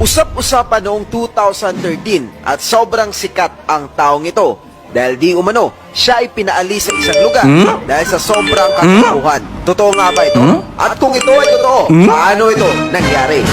Usap-usapan noong 2013 at sobrang sikat ang taong ito dahil di umano siya ay pinaalis sa isang lugar dahil sa sobrang katotohan. Totoo nga ba ito? At kung ito ay totoo, paano ito nangyari?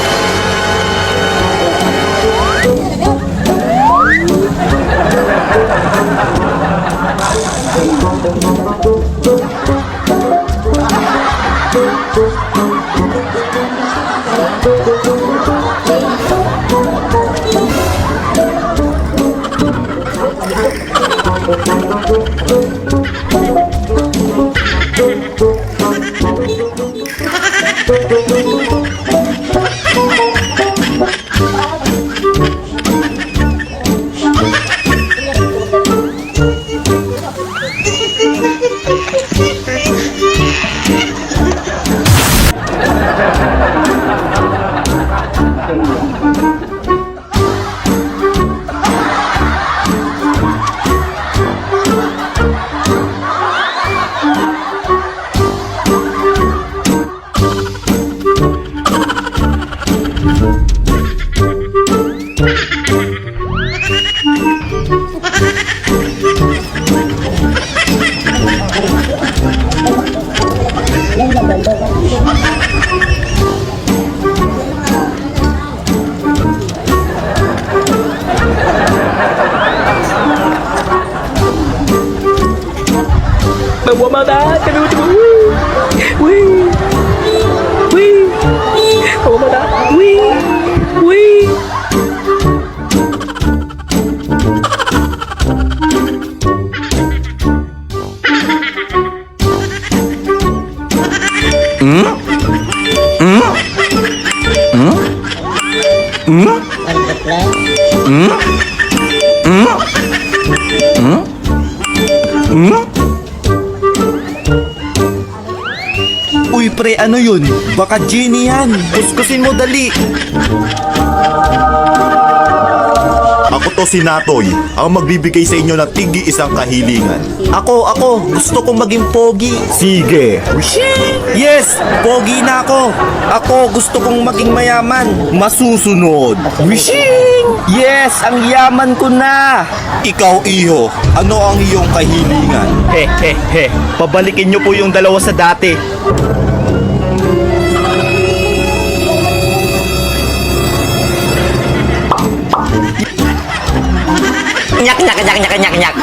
Bawa mata, kedua wih, wih, bawa mata, wih, wih. Uy pre, ano yun? Baka genie yan. Kuskusin mo dali. Ako to si Natoy, ang magbibigay sa inyo ng tigi isang kahilingan. Ako. Gusto kong maging pogi. Sige. Yes, pogi na ako. Ako gusto kong maging mayaman. Masusunod. Wishing! Yes, ang yaman ko na. Ikaw, iho, ano ang iyong kahilingan? Pabalikin niyo po yung dalawa sa dati. Nyak, nyak, nyak, nyak, nyak, nyak.